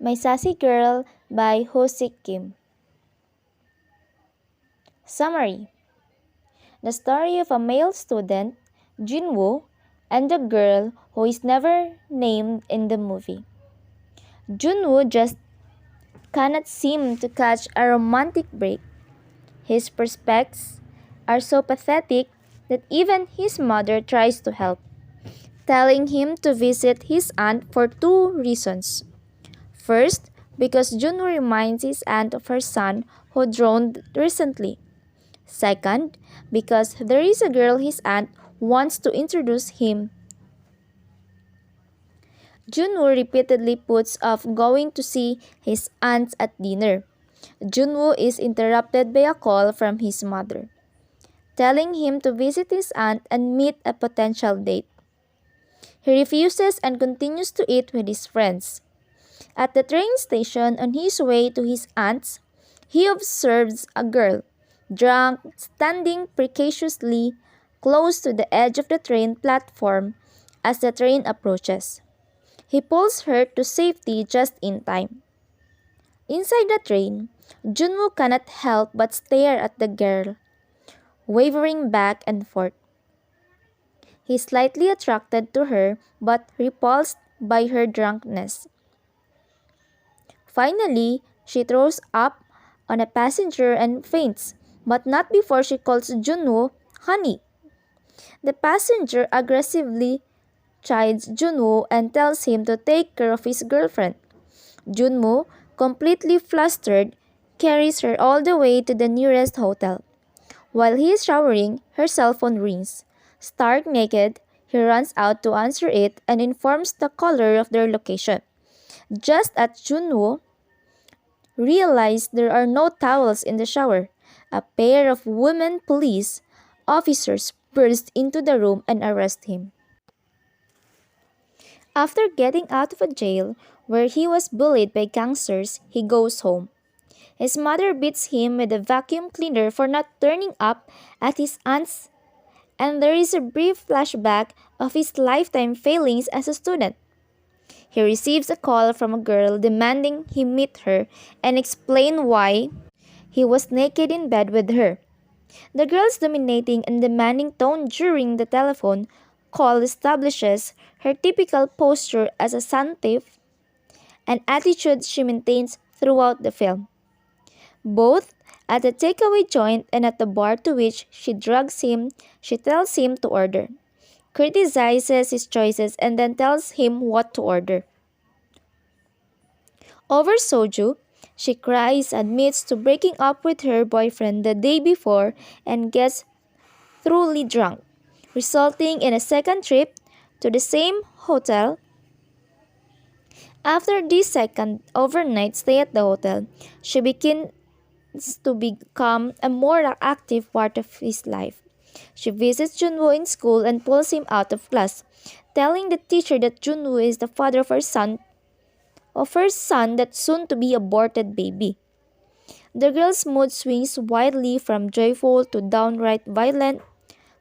My Sassy Girl by Ho-Sik Kim. Summary: the story of a male student, Junwoo, and a girl who is never named in the movie. Junwoo just cannot seem to catch a romantic break. His prospects are so pathetic that even his mother tries to help, telling him to visit his aunt for two reasons. First, because Junwoo reminds his aunt of her son who drowned recently. Second, because there is a girl his aunt wants to introduce him. Junwoo repeatedly puts off going to see his aunts at dinner. Junwoo is interrupted by a call from his mother, telling him to visit his aunt and meet a potential date. He refuses and continues to eat with his friends. At the train station on his way to his aunt's, he observes a girl, drunk, standing precariously close to the edge of the train platform as the train approaches. He pulls her to safety just in time. Inside the train, Junwoo cannot help but stare at the girl, wavering back and forth. He is slightly attracted to her but repulsed by her drunkenness. Finally, she throws up on a passenger and faints, but not before she calls Junwoo honey. The passenger aggressively chides Junwoo and tells him to take care of his girlfriend. Junwoo, completely flustered, carries her all the way to the nearest hotel. While he is showering, her cell phone rings. Stark naked, he runs out to answer it and informs the caller of their location. Just as Junwoo realizes there are no towels in the shower, a pair of women police officers burst into the room and arrest him. After getting out of a jail where he was bullied by gangsters, he goes home. His mother beats him with a vacuum cleaner for not turning up at his aunt's, and there is a brief flashback of his lifetime failings as a student. He receives a call from a girl demanding he meet her and explain why he was naked in bed with her. The girl's dominating and demanding tone during the telephone call establishes her typical posture as a sun thief, an attitude she maintains throughout the film, both at the takeaway joint and at the bar to which she tells him to order, criticizes his choices, and then tells him what to order. Over soju, she cries, admits to breaking up with her boyfriend the day before, and gets thoroughly drunk, resulting in a second trip to the same hotel. After this second overnight stay at the hotel, she begins to become a more active part of his life. She visits Junwoo in school and pulls him out of class, telling the teacher that Junwoo is the father of her son that soon to be aborted baby. The girl's mood swings wildly from joyful to downright violent,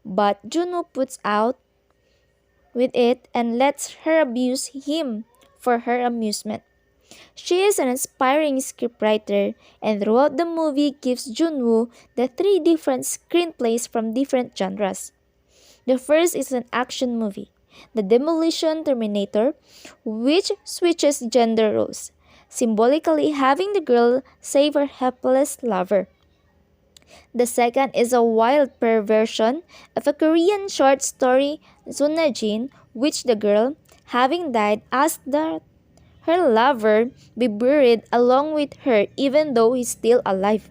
but Junwoo puts out with it and lets her abuse him for her amusement. She is an inspiring scriptwriter, and throughout the movie gives Junwoo the three different screenplays from different genres. The first is an action movie, The Demolition Terminator, which switches gender roles, symbolically having the girl save her helpless lover. The second is a wild perversion of a Korean short story, Sunajin, which the girl, having died, asks that her lover be buried along with her even though he's still alive.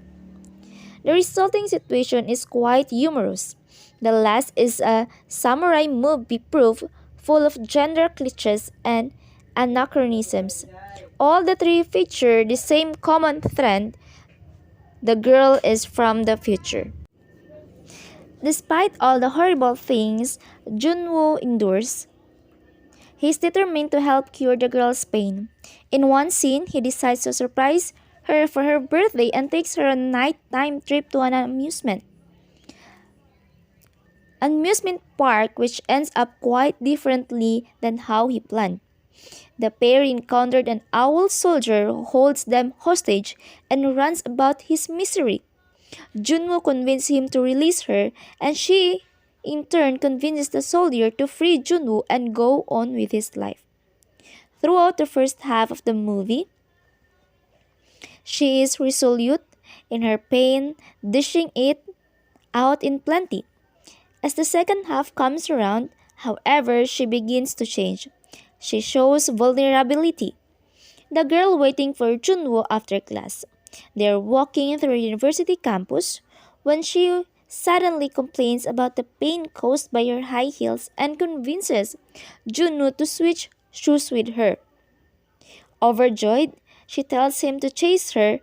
The resulting situation is quite humorous. The last is a samurai movie proof full of gender cliches and anachronisms. All the three feature the same common thread: the girl is from the future. Despite all the horrible things Junwoo endures, he is determined to help cure the girl's pain. In one scene, he decides to surprise her for her birthday and takes her on a nighttime trip to an amusement park, which ends up quite differently than how he planned. The pair encountered an owl soldier who holds them hostage and runs about his misery. Junwoo convinces him to release her, and she, in turn, convinces the soldier to free Junwoo and go on with his life. Throughout the first half of the movie, she is resolute in her pain, dishing it out in plenty. As the second half comes around, however, she begins to change. She shows vulnerability. The girl waiting for Junwoo after class. They are walking through a university campus when she suddenly complains about the pain caused by her high heels and convinces Junwoo to switch shoes with her. Overjoyed, she tells him to chase her,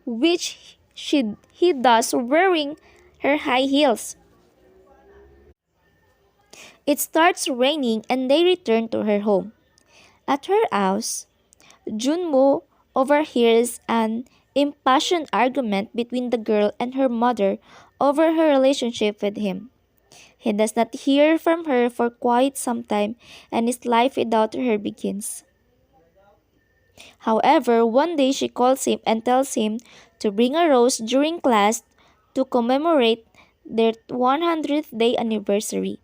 which he does wearing her high heels. It starts raining and they return to her home. At her house, Junwoo overhears an impassioned argument between the girl and her mother over her relationship with him. He does not hear from her for quite some time and his life without her begins. However, one day she calls him and tells him to bring a rose during class to commemorate their 100th day anniversary.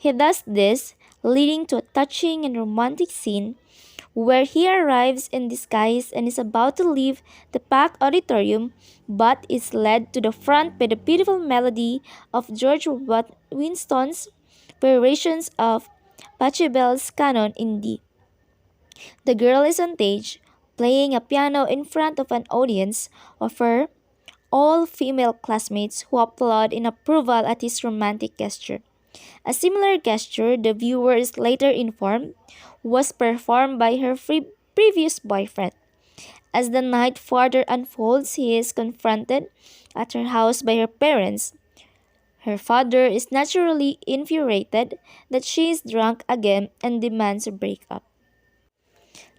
He does this, leading to a touching and romantic scene where he arrives in disguise and is about to leave the packed auditorium but is led to the front by the beautiful melody of Winston's variations of Pachelbel's canon in D. The girl is on stage, playing a piano in front of an audience of her all-female classmates who applaud in approval at his romantic gesture. A similar gesture, the viewer is later informed, was performed by her previous boyfriend. As the night further unfolds, he is confronted at her house by her parents. Her father is naturally infuriated that she is drunk again and demands a breakup.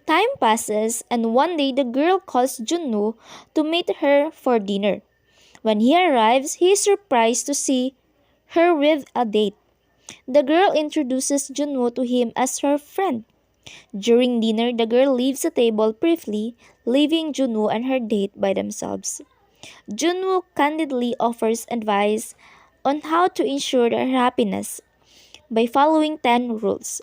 Time passes, and one day the girl calls Junwoo to meet her for dinner. When he arrives, he is surprised to see her with a date. The girl introduces Junwoo to him as her friend. During dinner, the girl leaves the table briefly, leaving Junwoo and her date by themselves. Junwoo candidly offers advice on how to ensure their happiness by following 10 rules.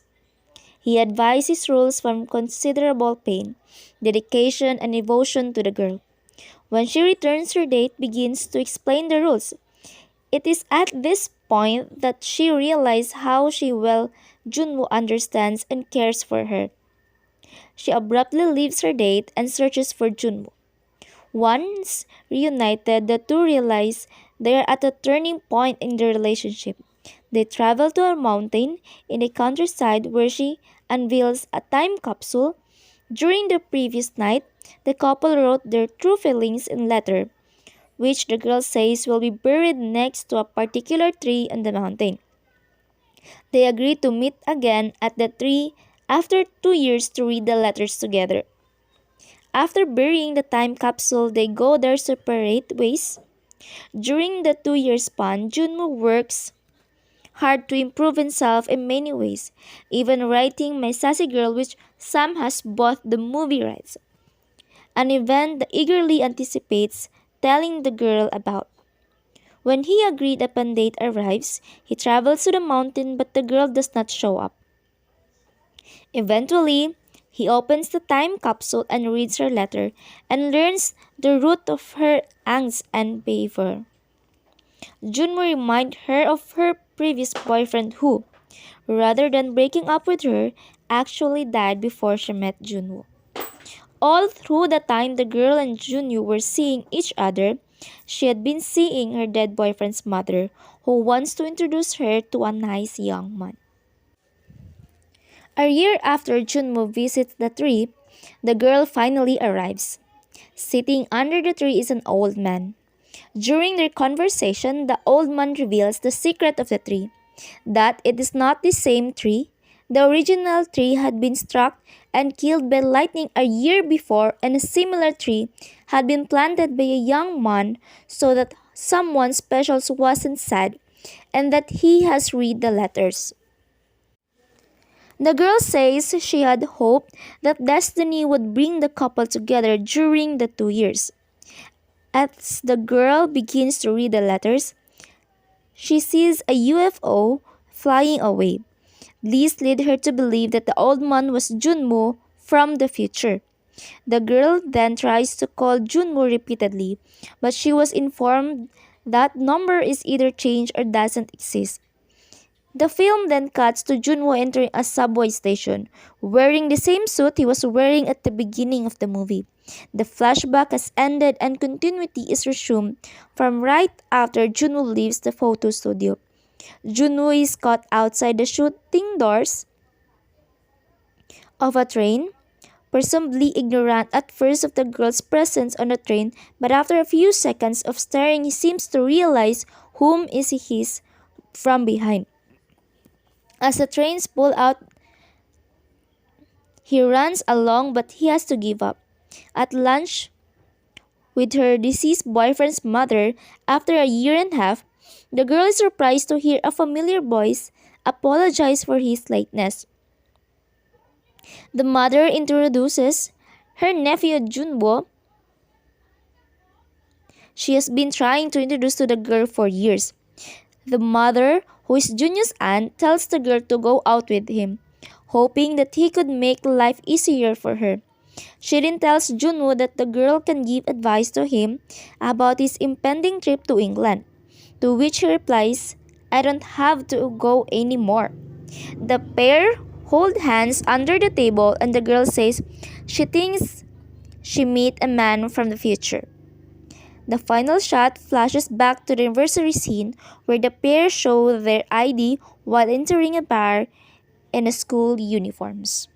He advises rules from considerable pain, dedication, and devotion to the girl. When she returns, her date begins to explain the rules. It is at this point that she realizes how well Junwoo understands and cares for her. She abruptly leaves her date and searches for Junwoo. Once reunited, the two realize they are at a turning point in their relationship. They travel to a mountain in the countryside where she unveils a time capsule. During the previous night, the couple wrote their true feelings in letter, which the girl says will be buried next to a particular tree on the mountain. They agree to meet again at the tree after 2 years to read the letters together. After burying the time capsule, they go their separate ways. During the 2 year span, Junwoo works hard to improve himself in many ways, even writing My Sassy Girl, which Sam has bought the movie rights, an event that eagerly anticipates telling the girl about. When he agreed upon date arrives, he travels to the mountain but the girl does not show up. Eventually, he opens the time capsule and reads her letter and learns the root of her angst and behavior. Junwoo reminds her of her previous boyfriend who, rather than breaking up with her, actually died before she met Junwoo. All through the time the girl and Junwoo were seeing each other, she had been seeing her dead boyfriend's mother, who wants to introduce her to a nice young man. A year after Junwoo visits the tree, the girl finally arrives. Sitting under the tree is an old man. During their conversation, the old man reveals the secret of the tree, that it is not the same tree. The original tree had been struck and killed by lightning a year before, and a similar tree had been planted by a young man so that someone special wasn't sad and that he has read the letters. The girl says she had hoped that destiny would bring the couple together during the 2 years. As the girl begins to read the letters, she sees a UFO flying away. These lead her to believe that the old man was Junmo from the future. The girl then tries to call Junmo repeatedly, but she was informed that number is either changed or doesn't exist. The film then cuts to Junwo entering a subway station, wearing the same suit he was wearing at the beginning of the movie. The flashback has ended and continuity is resumed from right after Junwo leaves the photo studio. Junwo is caught outside the shooting doors of a train, presumably ignorant at first of the girl's presence on the train, but after a few seconds of staring he seems to realize whom is he is from behind. As the trains pull out, he runs along but he has to give up. At lunch with her deceased boyfriend's mother after a year and a half, the girl is surprised to hear a familiar voice apologize for his lateness. The mother introduces her nephew Junbo. She has been trying to introduce to the girl for years. The mother, who is Junyo's aunt, tells the girl to go out with him, hoping that he could make life easier for her. She then tells Junwoo that the girl can give advice to him about his impending trip to England, to which he replies, "I don't have to go anymore." The pair hold hands under the table and the girl says she thinks she met a man from the future. The final shot flashes back to the anniversary scene where the pair show their ID while entering a bar in a school uniforms.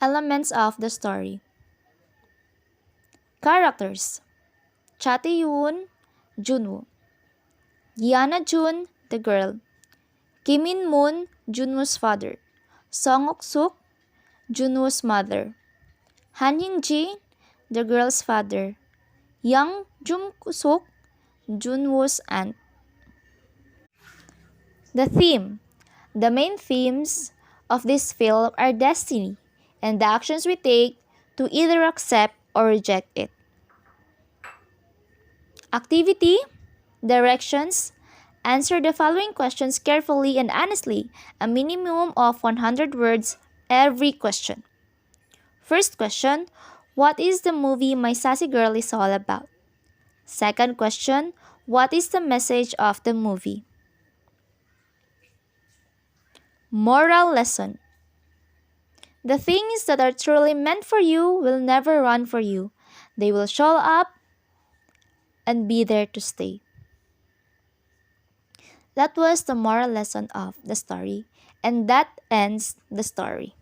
Elements of the story. Characters: Cha Tae-yoon, Junwoo; Gianna Jun, the girl; Kim In-moon, Junwoo's father; Song Ok-suk, Junwoo's mother; Han Hyung-ji, the girl's father; Yang Jung-suk, Junwoo's aunt. The theme. The main themes of this film are destiny and the actions we take to either accept or reject it. Activity. Directions. Answer the following questions carefully and honestly, a minimum of 100 words every question. First question: what is the movie My Sassy Girl is all about? Second question: what is the message of the movie? Moral lesson. The things that are truly meant for you will never run for you. They will show up and be there to stay. That was the moral lesson of the story, and that ends the story.